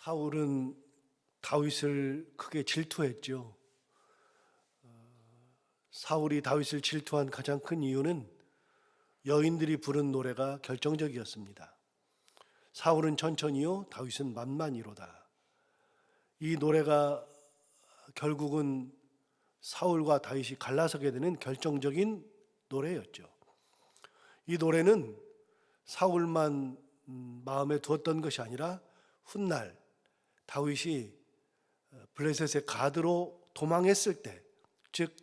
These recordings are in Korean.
사울은 다윗을 크게 질투했죠. 사울이 다윗을 질투한 가장 큰 이유는 여인들이 부른 노래가 결정적이었습니다. 사울은 천천히요, 다윗은 만만히로다. 이 노래가 결국은 사울과 다윗이 갈라서게 되는 결정적인 노래였죠. 이 노래는 사울만 마음에 두었던 것이 아니라 훗날 다윗이 블레셋의 가드로 도망했을 때, 즉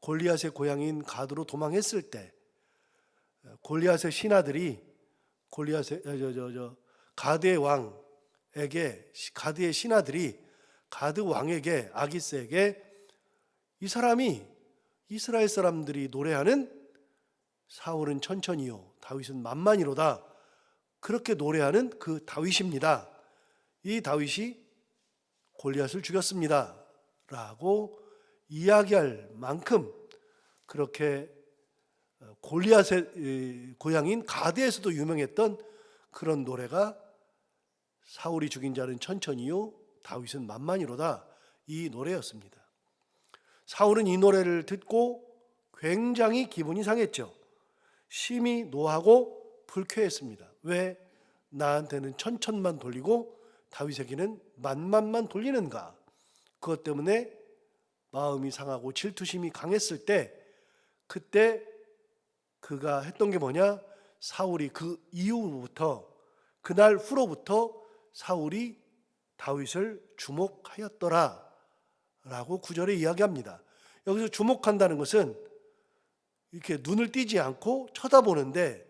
골리앗의 고향인 가드로 도망했을 때 골리앗의 신하들이 가드의 왕에게, 가드의 신하들이 가드 왕에게, 아기스에게 이 사람이 이스라엘 사람들이 노래하는 사울은 천천히요, 다윗은 만만히로다, 그렇게 노래하는 그 다윗입니다. 이 다윗이 골리앗을 죽였습니다 라고 이야기할 만큼 그렇게 골리앗의 고향인 가드에서도 유명했던 그런 노래가 사울이 죽인 자는 천천히요, 다윗은 만만히로다, 이 노래였습니다. 사울은 이 노래를 듣고 굉장히 기분이 상했죠. 심히 노하고 불쾌했습니다. 왜 나한테는 천천만 돌리고 다윗에게는 만만만 돌리는가? 그것 때문에 마음이 상하고 질투심이 강했을 때, 그때 그가 했던 게 뭐냐? 사울이 그 이후부터, 그날 후로부터 사울이 다윗을 주목하였더라 라고 9절에 이야기합니다. 여기서 주목한다는 것은 이렇게 눈을 띄지 않고 쳐다보는데,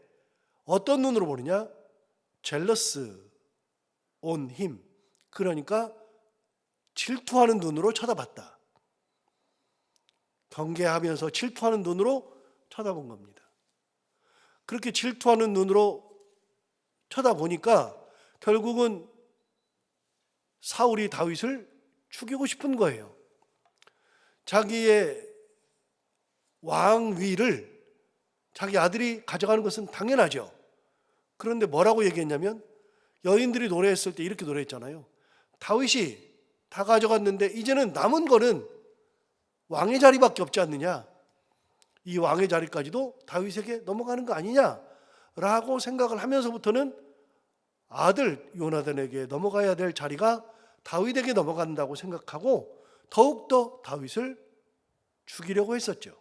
어떤 눈으로 보느냐? 젤러스 온 힘, 그러니까 질투하는 눈으로 쳐다봤다. 경계하면서 질투하는 눈으로 쳐다본 겁니다. 그렇게 질투하는 눈으로 쳐다보니까 결국은 사울이 다윗을 죽이고 싶은 거예요. 자기의 왕위를 자기 아들이 가져가는 것은 당연하죠. 그런데 뭐라고 얘기했냐면, 여인들이 노래했을 때 이렇게 노래했잖아요. 다윗이 다 가져갔는데 이제는 남은 거는 왕의 자리밖에 없지 않느냐, 이 왕의 자리까지도 다윗에게 넘어가는 거 아니냐 라고 생각을 하면서부터는 아들 요나단에게 넘어가야 될 자리가 다윗에게 넘어간다고 생각하고 더욱더 다윗을 죽이려고 했었죠.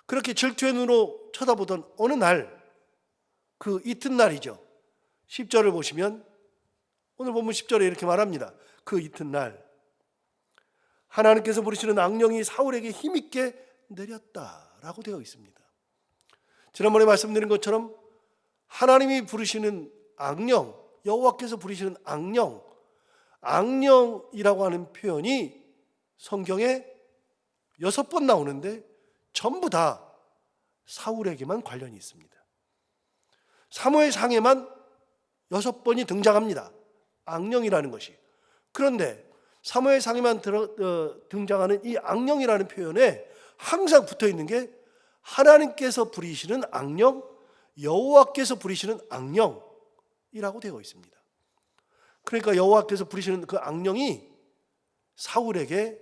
그렇게 질투의 눈으로 쳐다보던 어느 날, 그 이튿날이죠. 10절을 보시면 오늘 본문 10절에 이렇게 말합니다. 그 이튿날 하나님께서 부르시는 악령이 사울에게 힘있게 내렸다라고 되어 있습니다. 지난번에 말씀드린 것처럼 하나님이 부르시는 악령, 여호와께서 부르시는 악령, 악령이라고 하는 표현이 성경에 6번 나오는데 전부 다 사울에게만 관련이 있습니다. 사무엘상에만 6번이 등장합니다. 악령이라는 것이. 그런데 사무엘상에만 등장하는 이 악령이라는 표현에 항상 붙어 있는 게 하나님께서 부리시는 악령, 여호와께서 부리시는 악령이라고 되어 있습니다. 그러니까 여호와께서 부리시는 그 악령이 사울에게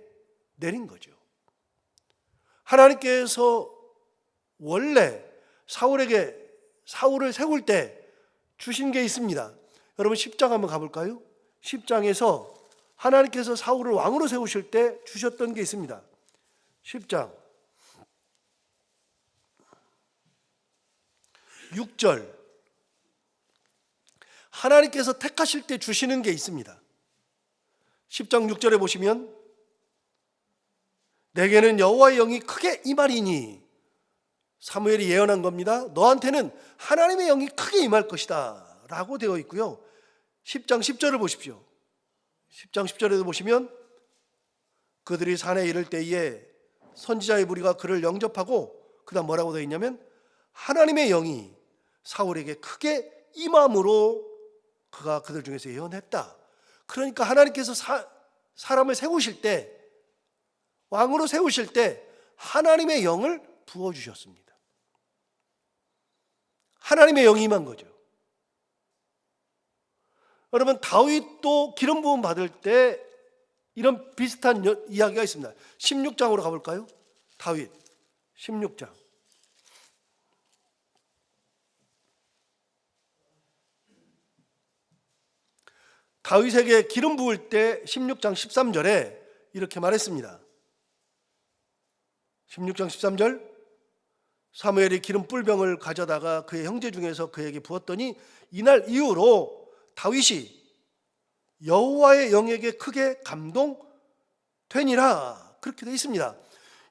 내린 거죠. 하나님께서 원래 사울을 세울 때 주신 게 있습니다. 여러분 10장 한번 가볼까요? 10장에서 하나님께서 사울을 왕으로 세우실 때 주셨던 게 있습니다. 10장 6절, 하나님께서 택하실 때 주시는 게 있습니다. 10장 6절에 보시면 내게는 여호와의 영이 크게 임하리니, 사무엘이 예언한 겁니다. 너한테는 하나님의 영이 크게 임할 것이다 라고 되어 있고요. 10장 10절을 보십시오. 10장 10절에도 보시면 그들이 산에 이를 때에 선지자의 무리가 그를 영접하고, 그 다음 뭐라고 되어 있냐면 하나님의 영이 사울에게 크게 임함으로 그가 그들 중에서 예언했다. 그러니까 하나님께서 사람을 세우실 때, 왕으로 세우실 때 하나님의 영을 부어주셨습니다. 하나님의 영이 임한 거죠. 여러분, 다윗도 기름 부음 받을 때 이런 비슷한 이야기가 있습니다. 16장으로 가볼까요? 다윗 16장. 다윗에게 기름 부을 때 16장 13절에 이렇게 말했습니다. 16장 13절, 사무엘이 기름 뿔병을 가져다가 그의 형제 중에서 그에게 부었더니 이날 이후로 다윗이 여호와의 영에게 크게 감동되니라. 그렇게 되어 있습니다.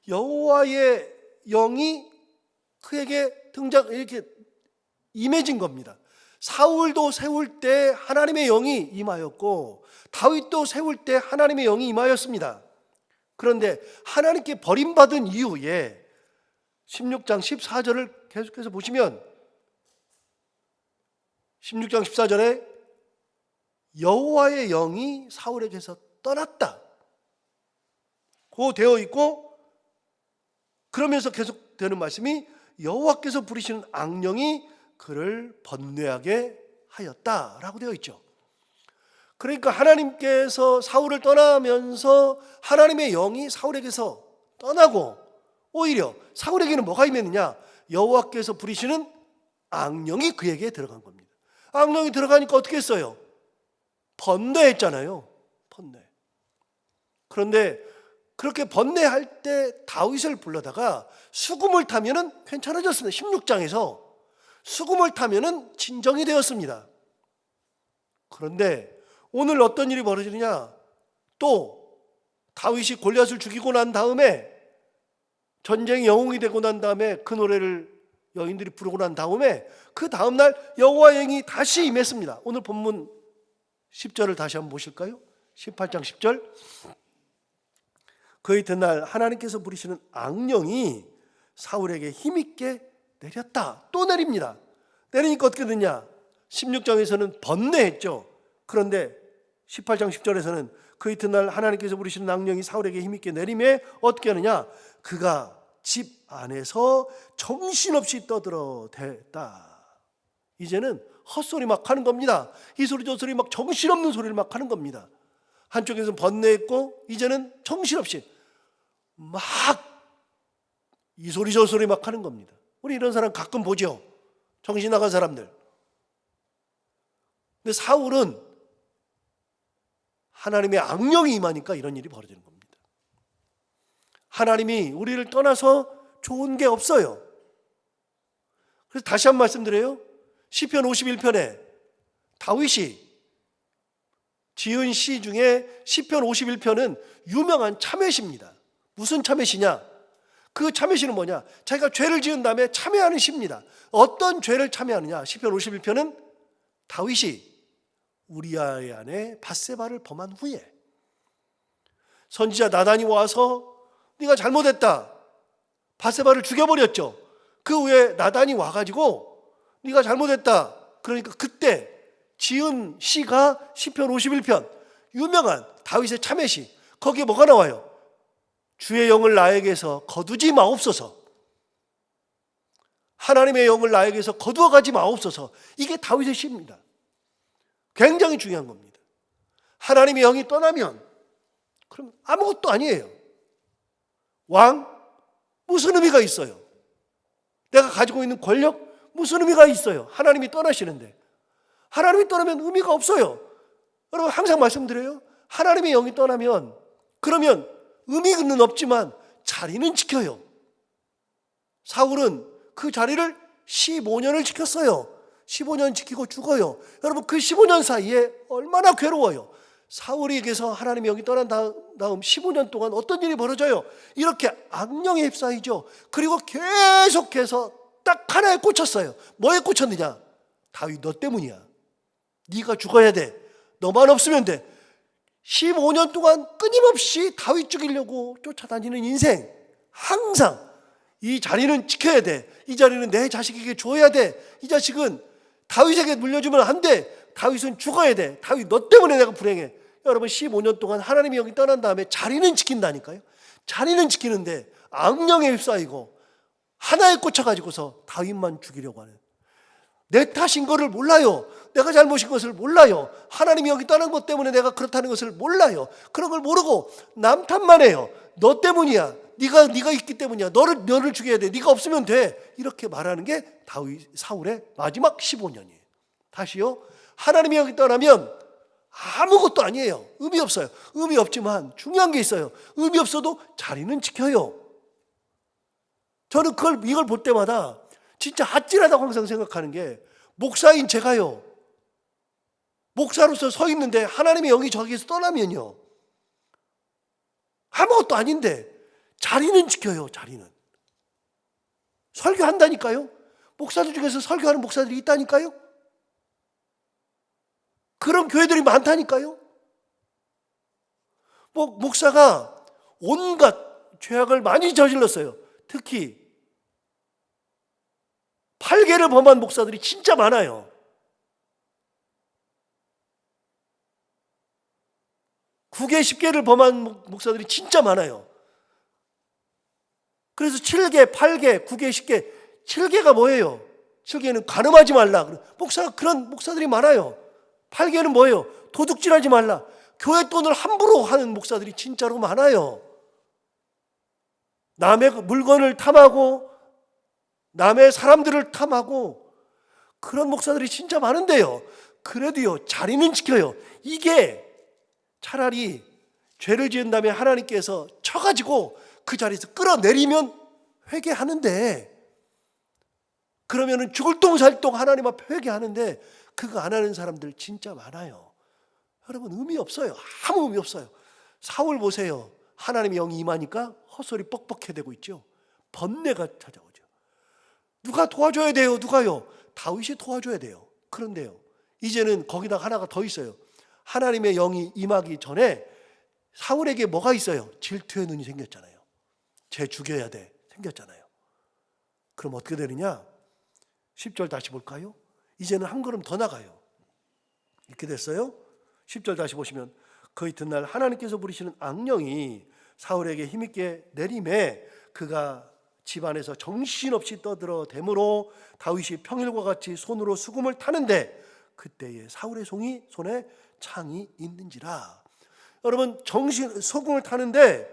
여호와의 영이 그에게 이렇게 임해진 겁니다. 사울도 세울 때 하나님의 영이 임하였고 다윗도 세울 때 하나님의 영이 임하였습니다. 그런데 하나님께 버림받은 이후에 16장 14절을 계속해서 보시면 16장 14절에 여호와의 영이 사울에게서 떠났다 고 되어 있고, 그러면서 계속되는 말씀이 여호와께서 부리시는 악령이 그를 번뇌하게 하였다라고 되어 있죠. 그러니까 하나님께서 사울을 떠나면서 하나님의 영이 사울에게서 떠나고 오히려 사울에게는 뭐가 임했느냐? 여호와께서 부리시는 악령이 그에게 들어간 겁니다. 악령이 들어가니까 어떻게 했어요? 번뇌했잖아요. 번뇌. 그런데 그렇게 번뇌할 때 다윗을 불러다가 수금을 타면은 괜찮아졌습니다. 16장에서 수금을 타면은 진정이 되었습니다. 그런데 오늘 어떤 일이 벌어지느냐? 또 다윗이 골리앗을 죽이고 난 다음에, 전쟁의 영웅이 되고 난 다음에, 그 노래를 여인들이 부르고 난 다음에 그 다음날 여호와의 영이 다시 임했습니다. 오늘 본문 10절을 다시 한번 보실까요? 18장 10절. 그 이튿날 하나님께서 부리시는 악령이 사울에게 힘있게 내렸다. 또 내립니다. 내리니까 어떻게 되냐? 16장에서는 번뇌했죠. 그런데 18장 10절에서는 그 이튿날 하나님께서 부리시는 악령이 사울에게 힘있게 내림에 어떻게 하느냐? 그가 집 안에서 정신없이 떠들어댔다. 이제는 헛소리 막 하는 겁니다. 이 소리 저 소리 막 정신없는 소리를 막 하는 겁니다. 한쪽에서는 번뇌했고 이제는 정신없이 막 이 소리 저 소리 막 하는 겁니다. 우리 이런 사람 가끔 보죠. 정신 나간 사람들. 근데 사울은 하나님의 악령이 임하니까 이런 일이 벌어지는 겁니다. 하나님이 우리를 떠나서 좋은 게 없어요. 그래서 다시 한 번 말씀드려요. 시편 51편에 다윗이 지은 시 중에 시편 51편은 유명한 참회시입니다. 무슨 참회시냐? 그 참회시는 뭐냐? 자기가 죄를 지은 다음에 참회하는 시입니다. 어떤 죄를 참회하느냐? 시편 51편은 다윗이 우리아의 아내 밧세바를 범한 후에 선지자 나단이 와서 네가 잘못했다, 밧세바를 죽여버렸죠. 그 후에 나단이 와가지고 네가 잘못했다, 그러니까 그때 지은 시가 시편 51편, 유명한 다윗의 참회시. 거기에 뭐가 나와요? 주의 영을 나에게서 거두지 마옵소서. 하나님의 영을 나에게서 거두어가지 마옵소서. 이게 다윗의 시입니다. 굉장히 중요한 겁니다. 하나님의 영이 떠나면 그럼 아무것도 아니에요. 왕, 무슨 의미가 있어요? 내가 가지고 있는 권력, 무슨 의미가 있어요? 하나님이 떠나시는데. 하나님이 떠나면 의미가 없어요. 여러분, 항상 말씀드려요. 하나님의 영이 떠나면 그러면 의미는 없지만 자리는 지켜요. 사울은 그 자리를 15년을 지켰어요. 15년 지키고 죽어요. 여러분, 그 15년 사이에 얼마나 괴로워요. 사울에게서 하나님의 영이 떠난 다음 15년 동안 어떤 일이 벌어져요? 이렇게 악령에 휩싸이죠. 그리고 계속해서 딱 하나에 꽂혔어요. 뭐에 꽂혔느냐? 다윗, 너 때문이야. 네가 죽어야 돼. 너만 없으면 돼. 15년 동안 끊임없이 다윗 죽이려고 쫓아다니는 인생. 항상 이 자리는 지켜야 돼. 이 자리는 내 자식에게 줘야 돼. 이 자식은 다윗에게 물려주면 안 돼. 다윗은 죽어야 돼. 다윗, 너 때문에 내가 불행해. 여러분, 15년 동안 하나님의 영이 떠난 다음에 자리는 지킨다니까요. 자리는 지키는데 악령에 휩싸이고 하나에 꽂혀가지고서 다윗만 죽이려고 하는. 내 탓인 것을 몰라요. 내가 잘못인 것을 몰라요. 하나님이 여기 떠난 것 때문에 내가 그렇다는 것을 몰라요. 그런 걸 모르고 남 탓만 해요. 너 때문이야. 네가 있기 때문이야. 너를 죽여야 돼. 네가 없으면 돼. 이렇게 말하는 게 사울의 마지막 15년이에요. 다시요. 하나님이 여기 떠나면 아무것도 아니에요. 의미 없어요. 의미 없지만 중요한 게 있어요. 의미 없어도 자리는 지켜요. 저는 이걸 볼 때마다 진짜 아찔하다고 항상 생각하는 게, 목사인 제가요, 목사로서 서 있는데 하나님의 영이 저기에서 떠나면요, 아무것도 아닌데 자리는 지켜요. 자리는. 설교한다니까요. 목사들 중에서 설교하는 목사들이 있다니까요. 그런 교회들이 많다니까요. 목사가 온갖 죄악을 많이 저질렀어요. 특히 팔계를 범한 목사들이 진짜 많아요. 구계 10계를 범한 목사들이 진짜 많아요. 그래서 7계, 8계, 9계, 10계, 7계가 뭐예요? 7계는 간음하지 말라. 그런 목사들이 많아요. 8계는 뭐예요? 도둑질하지 말라. 교회 돈을 함부로 하는 목사들이 진짜로 많아요. 남의 물건을 탐하고 남의 사람들을 탐하고 그런 목사들이 진짜 많은데요, 그래도요 자리는 지켜요. 이게 차라리 죄를 지은 다음에 하나님께서 쳐가지고 그 자리에서 끌어내리면 회개하는데, 그러면은 죽을 똥살똥 하나님 앞에 회개하는데 그거 안 하는 사람들 진짜 많아요. 여러분, 의미 없어요. 아무 의미 없어요. 사울 보세요. 하나님의 영이 임하니까 헛소리 뻑뻑해대고 있죠. 번뇌가 찾아오죠. 누가 도와줘야 돼요? 누가요? 다윗이 도와줘야 돼요. 그런데요, 이제는 거기다 하나가 더 있어요. 하나님의 영이 임하기 전에 사울에게 뭐가 있어요? 질투의 눈이 생겼잖아요. 쟤 죽여야 돼. 생겼잖아요. 그럼 어떻게 되느냐? 10절 다시 볼까요? 이제는 한 걸음 더 나가요. 이렇게 됐어요. 10절 다시 보시면, 그 이튿날 하나님께서 부르시는 악령이 사울에게 힘있게 내림에 그가 집안에서 정신없이 떠들어대므로 다윗이 평일과 같이 손으로 수금을 타는데 그때에 사울의 손에 창이 있는지라. 여러분, 수금을 타는데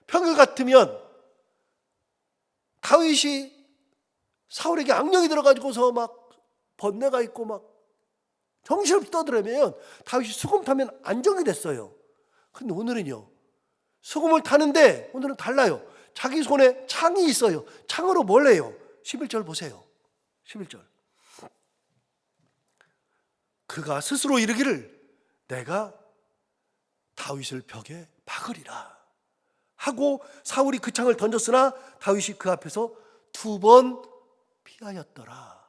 평일 같으면 다윗이 사울에게 악령이 들어가지고서 막 번뇌가 있고 막 정신없이 떠들어대면 다윗이 수금 타면 안정이 됐어요. 근데 오늘은요, 수금을 타는데 오늘은 달라요. 자기 손에 창이 있어요. 창으로 뭘 해요? 11절 보세요. 11절. 그가 스스로 이르기를 내가 다윗을 벽에 박으리라 하고 사울이 그 창을 던졌으나 다윗이 그 앞에서 2번 피하였더라.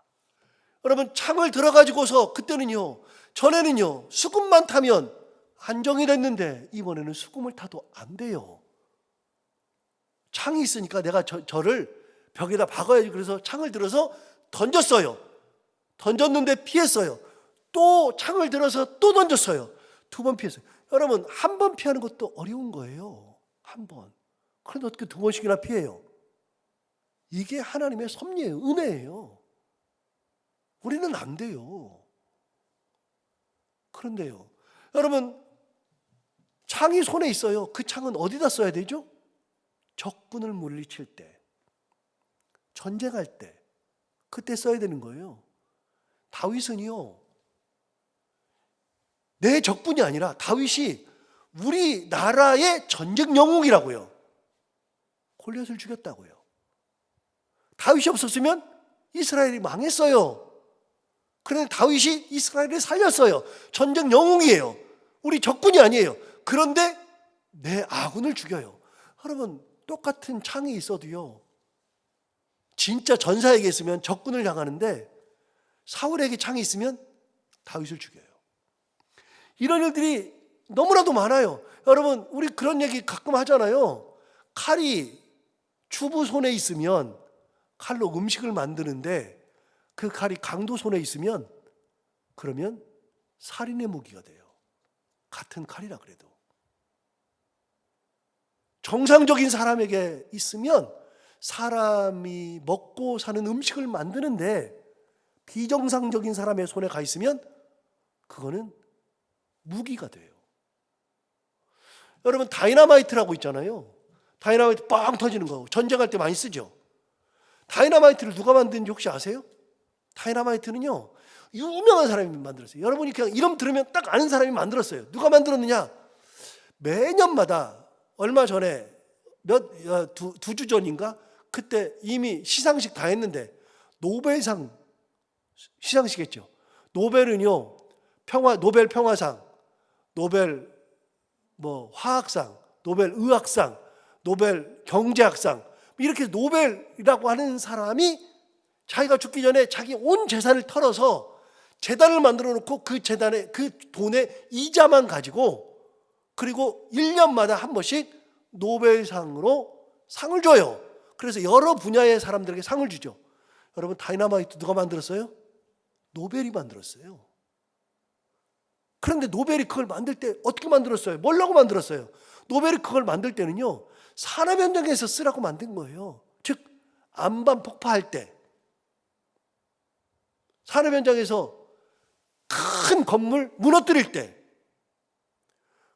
여러분, 창을 들어가지고서 그때는요, 전에는요 수금만 타면 안정이 됐는데 이번에는 수금을 타도 안 돼요. 창이 있으니까 내가 저를 벽에다 박아야지. 그래서 창을 들어서 던졌어요. 던졌는데 피했어요. 또 창을 들어서 또 던졌어요. 2번 피했어요. 여러분, 한 번 피하는 것도 어려운 거예요. 한 번. 그런데 어떻게 2번씩이나 피해요? 이게 하나님의 섭리예요. 은혜예요. 우리는 안 돼요. 그런데요, 여러분, 창이 손에 있어요. 그 창은 어디다 써야 되죠? 적군을 물리칠 때, 전쟁할 때, 그때 써야 되는 거예요. 다윗은요, 내 적군이 아니라 다윗이 우리나라의 전쟁 영웅이라고요. 골리앗을 죽였다고요. 다윗이 없었으면 이스라엘이 망했어요. 그런데 다윗이 이스라엘을 살렸어요. 전쟁 영웅이에요. 우리 적군이 아니에요. 그런데 내 아군을 죽여요. 여러분, 똑같은 창이 있어도요, 진짜 전사에게 있으면 적군을 향하는데 사울에게 창이 있으면 다윗을 죽여요. 이런 일들이 너무나도 많아요. 여러분, 우리 그런 얘기 가끔 하잖아요. 칼이 주부 손에 있으면 칼로 음식을 만드는데 그 칼이 강도 손에 있으면 그러면 살인의 무기가 돼요. 같은 칼이라 그래도. 정상적인 사람에게 있으면 사람이 먹고 사는 음식을 만드는데 비정상적인 사람의 손에 가 있으면 그거는 무기가 돼요. 여러분, 다이너마이트라고 있잖아요. 다이너마이트 빵 터지는 거 전쟁할 때 많이 쓰죠. 다이너마이트를 누가 만드는지 혹시 아세요? 다이너마이트는요, 유명한 사람이 만들었어요. 여러분이 그냥 이름 들으면 딱 아는 사람이 만들었어요. 누가 만들었느냐? 매년마다 얼마 전에 두 주 전인가 그때 이미 시상식 다 했는데 노벨상 시상식 했죠. 노벨은요, 노벨 평화상, 노벨 화학상, 노벨 의학상, 노벨 경제학상, 이렇게 노벨이라고 하는 사람이 자기가 죽기 전에 자기 온 재산을 털어서 재단을 만들어 놓고 그 재단에 그 돈의 이자만 가지고, 그리고 1년마다 한 번씩 노벨상으로 상을 줘요. 그래서 여러 분야의 사람들에게 상을 주죠. 여러분, 다이너마이트 누가 만들었어요? 노벨이 만들었어요. 그런데 노벨이 그걸 만들 때 어떻게 만들었어요? 뭐라고 만들었어요? 노벨이 그걸 만들 때는요, 산업 현장에서 쓰라고 만든 거예요. 즉, 안반 폭파할 때, 산업 현장에서 큰 건물 무너뜨릴 때,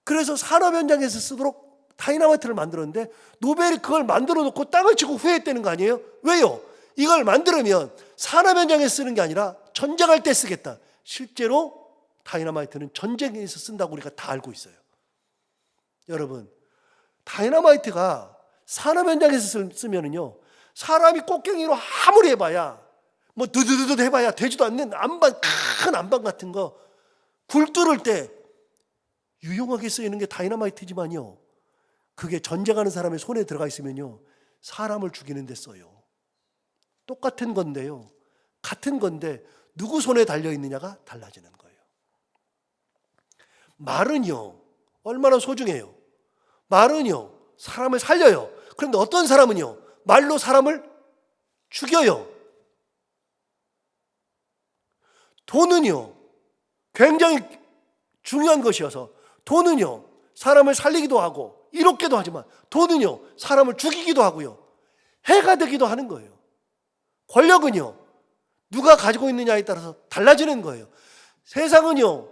그래서 산업 현장에서 쓰도록 다이너마이트를 만들었는데 노벨이 그걸 만들어 놓고 땅을 치고 후회했다는 거 아니에요? 왜요? 이걸 만들면 산업 현장에 쓰는 게 아니라 전쟁할 때 쓰겠다. 실제로 다이너마이트는 전쟁에서 쓴다고 우리가 다 알고 있어요. 여러분, 다이너마이트가 산업 현장에서 쓰면은요, 사람이 꽃갱이로 아무리 해봐야 드드드드 해봐야 되지도 않는 큰 안반 같은 거 불 뚫을 때 유용하게 쓰이는 게 다이너마이트지만요, 그게 전쟁하는 사람의 손에 들어가 있으면요, 사람을 죽이는 데 써요. 똑같은 건데요, 같은 건데 누구 손에 달려 있느냐가 달라지는 거예요. 말은요, 얼마나 소중해요. 말은요, 사람을 살려요. 그런데 어떤 사람은요, 말로 사람을 죽여요. 돈은요, 굉장히 중요한 것이어서 돈은요, 사람을 살리기도 하고 이롭게도 하지만 돈은요, 사람을 죽이기도 하고요, 해가 되기도 하는 거예요. 권력은요, 누가 가지고 있느냐에 따라서 달라지는 거예요. 세상은요,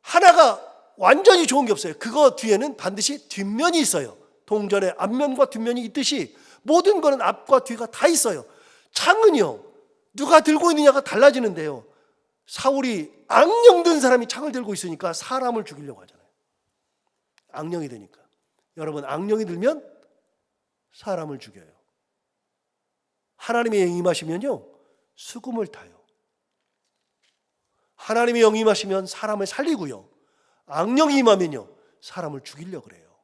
하나가 완전히 좋은 게 없어요. 그거 뒤에는 반드시 뒷면이 있어요. 동전에 앞면과 뒷면이 있듯이 모든 거는 앞과 뒤가 다 있어요. 창은요, 누가 들고 있느냐가 달라지는데요, 사울이 악령 든 사람이 창을 들고 있으니까 사람을 죽이려고 하잖아요. 악령이 되니까. 여러분, 악령이 들면 사람을 죽여요. 하나님의 영이 임하시면요, 수금을 타요. 하나님의 영이 임하시면 사람을 살리고요, 악령이 임하면요, 사람을 죽이려고 그래요.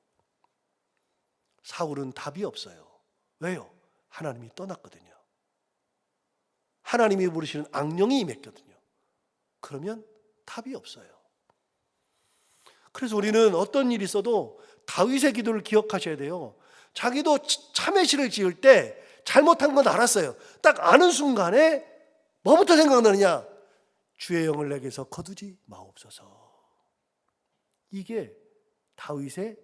사울은 답이 없어요. 왜요? 하나님이 떠났거든요. 하나님이 부르시는 악령이 임했거든요. 그러면 답이 없어요. 그래서 우리는 어떤 일이 있어도 다윗의 기도를 기억하셔야 돼요. 자기도 참회시를 지을 때 잘못한 건 알았어요. 딱 아는 순간에 뭐부터 생각나느냐? 주의 영을 내게서 거두지 마옵소서. 이게 다윗의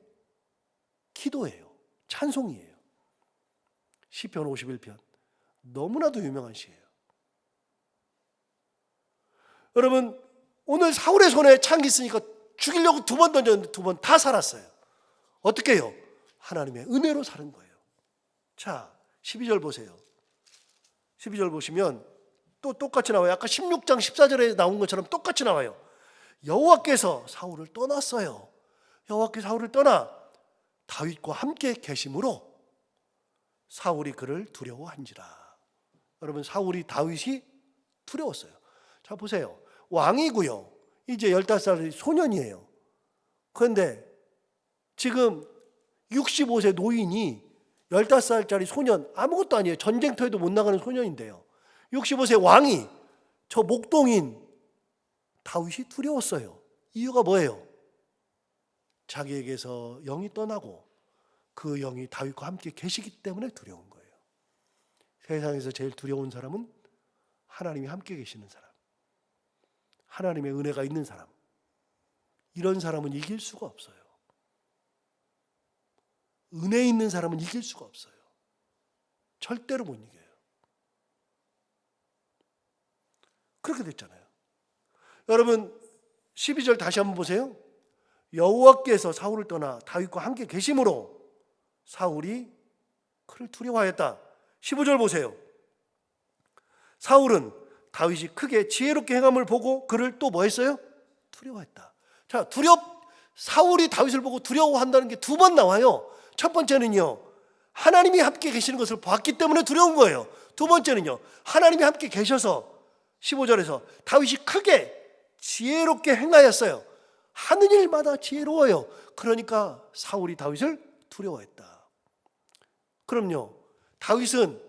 기도예요. 찬송이에요. 시편 51편. 너무나도 유명한 시예요. 여러분, 오늘 사울의 손에 창이 있으니까 죽이려고 2번 던졌는데 2번 다 살았어요. 어떻게 해요? 하나님의 은혜로 사는 거예요. 자, 12절 보세요. 12절 보시면 또 똑같이 나와요. 아까 16장 14절에 나온 것처럼 똑같이 나와요. 여호와께서 사울을 떠났어요. 여호와께서 사울을 떠나 다윗과 함께 계심으로 사울이 그를 두려워한지라. 여러분, 사울이 다윗이 두려웠어요. 자, 보세요. 왕이고요, 이제 15살 소년이에요. 그런데 지금 65세 노인이 15살짜리 소년, 아무것도 아니에요. 전쟁터에도 못 나가는 소년인데요, 65세 왕이 저 목동인 다윗이 두려웠어요. 이유가 뭐예요? 자기에게서 영이 떠나고 그 영이 다윗과 함께 계시기 때문에 두려운 거예요. 세상에서 제일 두려운 사람은 하나님이 함께 계시는 사람, 하나님의 은혜가 있는 사람. 이런 사람은 이길 수가 없어요. 은혜 있는 사람은 이길 수가 없어요. 절대로 못 이겨요. 그렇게 됐잖아요. 여러분 12절 다시 한번 보세요. 여호와께서 사울을 떠나 다윗과 함께 계심으로 사울이 그를 두려워하였다. 15절 보세요. 사울은 다윗이 크게 지혜롭게 행함을 보고 그를 또 뭐 했어요? 두려워했다. 자, 사울이 다윗을 보고 두려워한다는 게 두 번 나와요. 첫 번째는요, 하나님이 함께 계시는 것을 봤기 때문에 두려운 거예요. 두 번째는요, 하나님이 함께 계셔서 15절에서 다윗이 크게 지혜롭게 행하였어요. 하는 일마다 지혜로워요. 그러니까 사울이 다윗을 두려워했다. 그럼요, 다윗은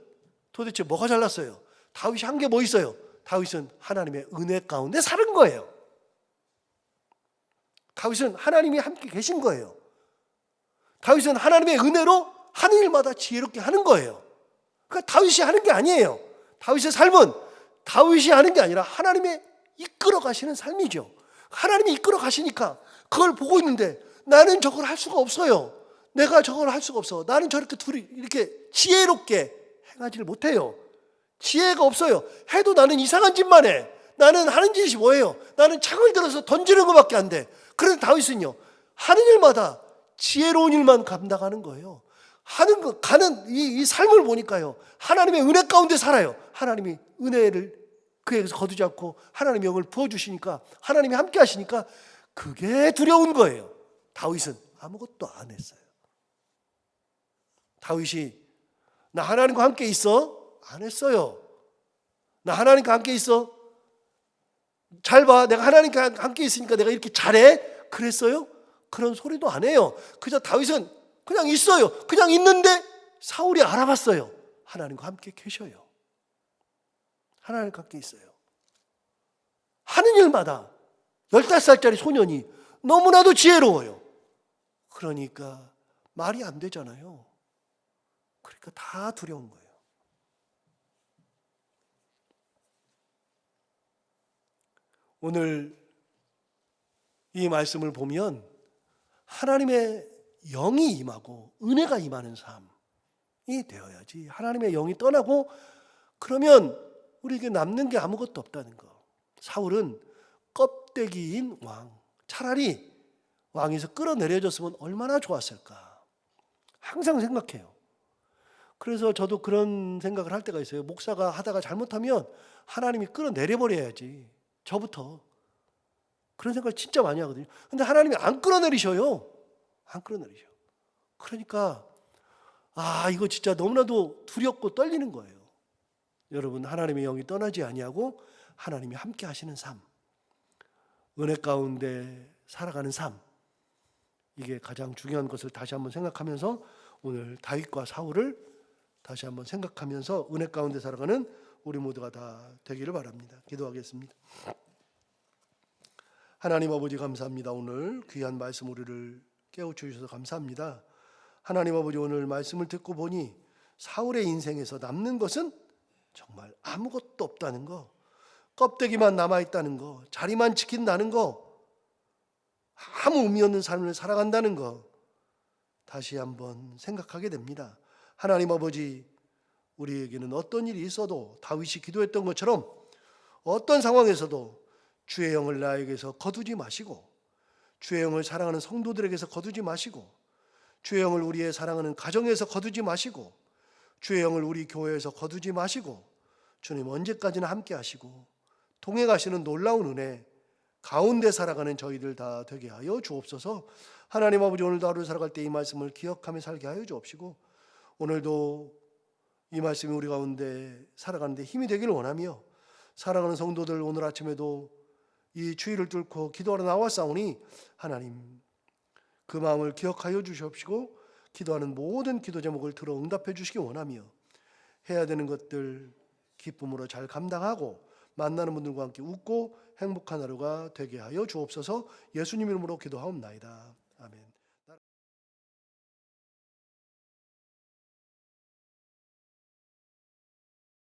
도대체 뭐가 잘났어요? 다윗이 한 게 뭐 있어요? 다윗은 하나님의 은혜 가운데 사는 거예요. 다윗은 하나님이 함께 계신 거예요. 다윗은 하나님의 은혜로 하는 일마다 지혜롭게 하는 거예요. 그러니까 다윗이 하는 게 아니에요. 다윗의 삶은 다윗이 하는 게 아니라 하나님의 이끌어 가시는 삶이죠. 하나님이 이끌어 가시니까 그걸 보고 있는데 나는 저걸 할 수가 없어요. 내가 저걸 할 수가 없어. 나는 저렇게 이렇게 지혜롭게 행하지를 못해요. 지혜가 없어요. 해도 나는 이상한 짓만 해. 나는 하는 짓이 뭐예요? 나는 창을 들어서 던지는 것밖에 안 돼. 그런데 다윗은요, 하는 일마다 지혜로운 일만 감당하는 거예요. 가는 이 삶을 보니까요, 하나님의 은혜 가운데 살아요. 하나님이 은혜를 그에게서 거두지 않고 하나님의 영을 부어주시니까, 하나님이 함께 하시니까 그게 두려운 거예요. 다윗은 아무것도 안 했어요. 다윗이 나 하나님과 함께 있어? 안 했어요. 나 하나님과 함께 있어? 잘 봐, 내가 하나님과 함께 있으니까 내가 이렇게 잘해? 그랬어요? 그런 소리도 안 해요. 그저 다윗은 그냥 있어요. 그냥 있는데 사울이 알아봤어요. 하나님과 함께 계셔요. 하나님과 함께 있어요. 하는 일마다 15살짜리 소년이 너무나도 지혜로워요. 그러니까 말이 안 되잖아요. 그러니까 다 두려운 거예요. 오늘 이 말씀을 보면 하나님의 영이 임하고 은혜가 임하는 삶이 되어야지. 하나님의 영이 떠나고 그러면 우리에게 남는 게 아무것도 없다는 거. 사울은 껍데기인 왕, 차라리 왕에서 끌어내려졌으면 얼마나 좋았을까 항상 생각해요. 그래서 저도 그런 생각을 할 때가 있어요. 목사가 하다가 잘못하면 하나님이 끌어내려버려야지, 저부터. 그런 생각을 진짜 많이 하거든요. 근데 하나님이 안 끌어내리셔요. 안 끌어내리셔. 그러니까 이거 진짜 너무나도 두렵고 떨리는 거예요. 여러분, 하나님의 영이 떠나지 아니하고 하나님이 함께 하시는 삶, 은혜 가운데 살아가는 삶, 이게 가장 중요한 것을 다시 한번 생각하면서 오늘 다윗과 사울을 다시 한번 생각하면서 은혜 가운데 살아가는 우리 모두가 다 되기를 바랍니다. 기도하겠습니다. 하나님 아버지, 감사합니다. 오늘 귀한 말씀 우리를 깨워주셔서 감사합니다. 하나님 아버지, 오늘 말씀을 듣고 보니 사울의 인생에서 남는 것은 정말 아무것도 없다는 거, 껍데기만 남아있다는 거, 자리만 지킨다는 거, 아무 의미 없는 삶을 살아간다는 거 다시 한번 생각하게 됩니다. 하나님 아버지, 우리에게는 어떤 일이 있어도 다윗이 기도했던 것처럼 어떤 상황에서도 주의 영을 나에게서 거두지 마시고, 주의 영을 사랑하는 성도들에게서 거두지 마시고, 주의 영을 우리의 사랑하는 가정에서 거두지 마시고, 주의 영을 우리 교회에서 거두지 마시고, 주님 언제까지나 함께 하시고 동행하시는 놀라운 은혜 가운데 살아가는 저희들 다 되게 하여 주옵소서. 하나님 아버지, 오늘도 하루 살아갈 때 이 말씀을 기억하며 살게 하여 주옵시고, 오늘도 이 말씀이 우리 가운데 살아가는 데 힘이 되기를 원하며, 사랑하는 성도들 오늘 아침에도 이 주의를 뚫고 기도하러 나왔사오니 하나님 그 마음을 기억하여 주시옵시고, 기도하는 모든 기도 제목을 들어 응답해 주시기 원하며, 해야 되는 것들 기쁨으로 잘 감당하고 만나는 분들과 함께 웃고 행복한 하루가 되게 하여 주옵소서. 예수님 이름으로 기도하옵나이다. 아멘.